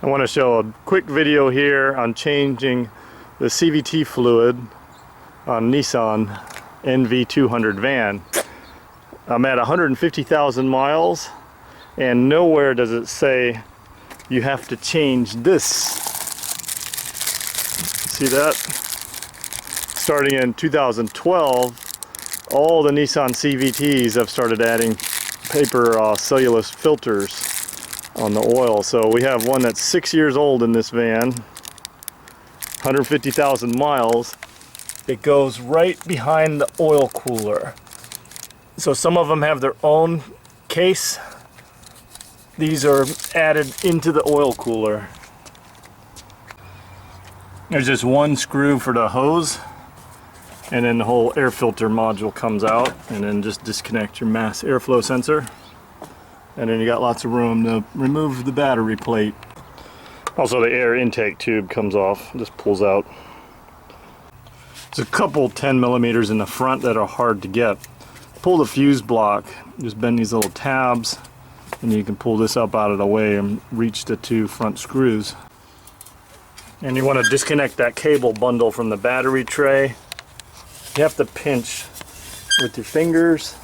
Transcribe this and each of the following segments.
I want to show a quick video here on changing the CVT fluid on Nissan NV200 van. I'm at 150,000 miles and nowhere does it say you have to change this. See that? Starting in 2012, all the Nissan CVTs have started adding paper cellulose filters on the oil. So we have one that's 6 years old in this van, 150,000 miles. It goes right behind the oil cooler. So some of them have their own case. These are added into the oil cooler. There's just one screw for the hose, and then the whole air filter module comes out, and then just disconnect your mass airflow sensor. And then you got lots of room to remove the battery plate. Also the air intake tube comes off, just pulls out. There's a couple 10 millimeters in the front that are hard to get. Pull the fuse block, just bend these little tabs, and you can pull this up out of the way and reach the two front screws. And you want to disconnect that cable bundle from the battery tray. You have to pinch with your fingers.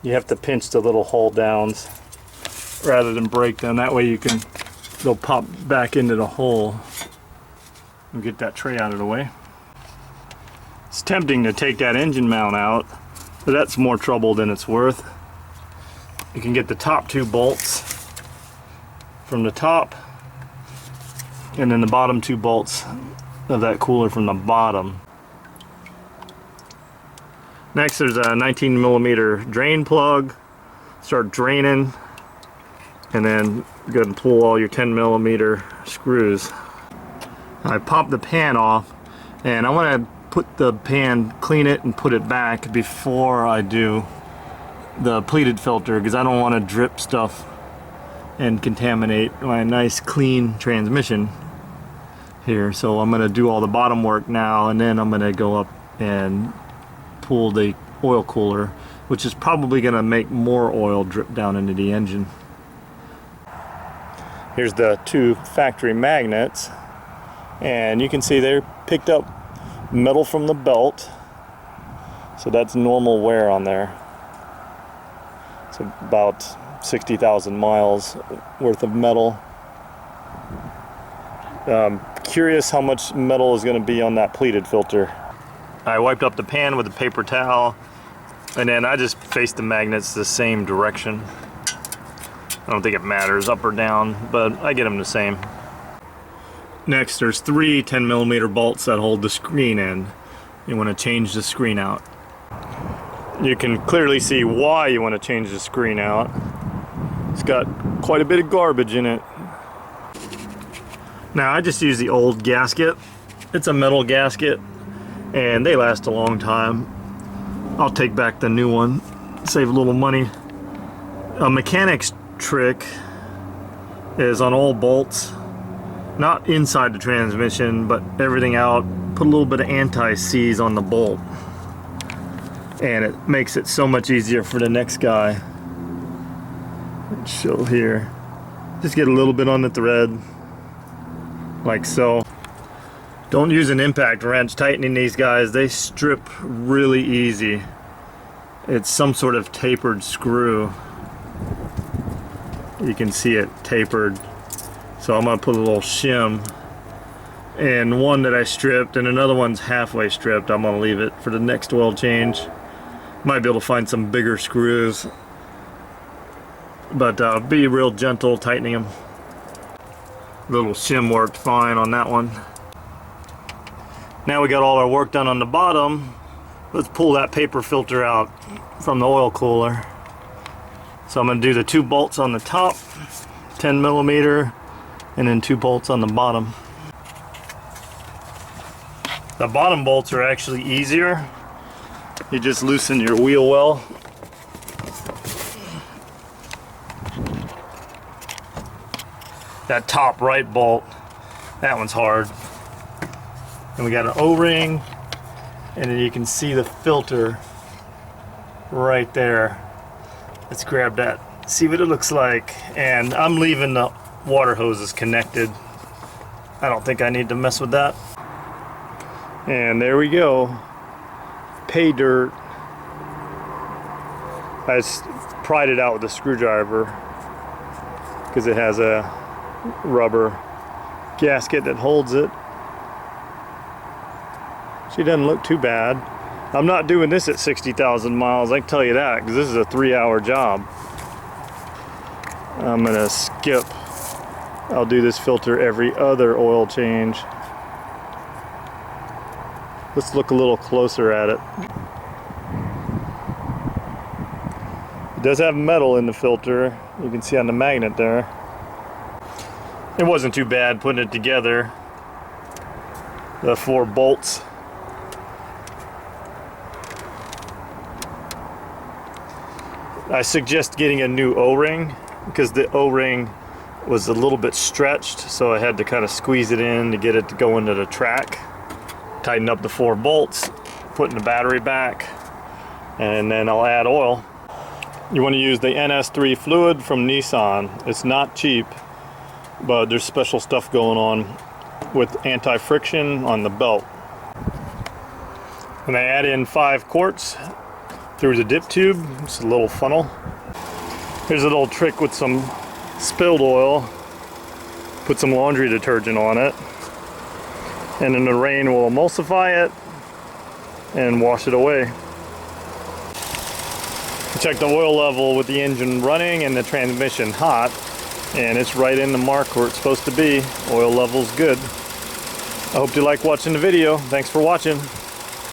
You have to pinch the little hold downs rather than break them. That way they'll pop back into the hole and get that tray out of the way. It's tempting to take that engine mount out, but that's more trouble than it's worth. You can get the top two bolts from the top, and then the bottom two bolts of that cooler from the bottom. Next, there's a 19 millimeter drain plug. Start draining, and then go and pull all your 10 millimeter screws. I pop the pan off, and I want to put the pan, clean it, and put it back before I do the pleated filter, because I don't want to drip stuff and contaminate my nice clean transmission here. So I'm going to do all the bottom work now, and then I'm going to go up and pull the oil cooler, which is probably going to make more oil drip down into the engine. Here's the two factory magnets, and you can see they're picked up metal from the belt, so that's normal wear on there. It's about 60,000 miles worth of metal. Curious how much metal is going to be on that pleated filter. I wiped up the pan with a paper towel, and then I just faced the magnets the same direction. I don't think it matters up or down, but I get them the same. Next, there's three 10 millimeter bolts that hold the screen in. You want to change the screen out. You can clearly see why you want to change the screen out. It's got quite a bit of garbage in it. Now I just use the old gasket. It's a metal gasket, and they last a long time. I'll take back the new one, save a little money. A mechanic's trick is on all bolts, not inside the transmission, but everything out, put a little bit of anti-seize on the bolt, and it makes it so much easier for the next guy. Let's show here. Just get a little bit on the thread, like so. Don't use an impact wrench tightening these guys. They strip really easy. It's some sort of tapered screw. You can see it tapered. So I'm gonna put a little shim, and one that I stripped and another one's halfway stripped. I'm gonna leave it for the next oil change. Might be able to find some bigger screws, but be real gentle tightening them. Little shim worked fine on that one. Now we got all our work done on the bottom. Let's pull that paper filter out from the oil cooler. So I'm going to do the two bolts on the top, 10 millimeter, and then two bolts on the bottom. The bottom bolts are actually easier. You just loosen your wheel well. That top right bolt, that one's hard. And we got an O-ring, and then you can see the filter right there. Let's grab that see what it looks like. And I'm leaving the water hoses connected. I don't think I need to mess with that. And there we go. Pay dirt. I just pried it out with a screwdriver because it has a rubber gasket that holds it. She doesn't look too bad. I'm not doing this at 60,000 miles, I can tell you that, because this is a 3-hour job. I'm gonna skip. I'll do this filter every other oil change. Let's look a little closer at it. It does have metal in the filter. You can see on the magnet there. It wasn't too bad putting it together. The 4 bolts. I suggest getting a new O-ring because the O-ring was a little bit stretched, so I had to kind of squeeze it in to get it to go into the track. Tighten up the 4 bolts, putting the battery back, and then I'll add oil. You want to use the NS3 fluid from Nissan. It's not cheap, but there's special stuff going on with anti-friction on the belt. And I add in 5 quarts through the dip tube. It's a little funnel. Here's a little trick with some spilled oil. Put some laundry detergent on it, and then the rain will emulsify it and wash it away. Check the oil level with the engine running and the transmission hot, and it's right in the mark where it's supposed to be. Oil level's good. I hope you like watching the video. Thanks for watching.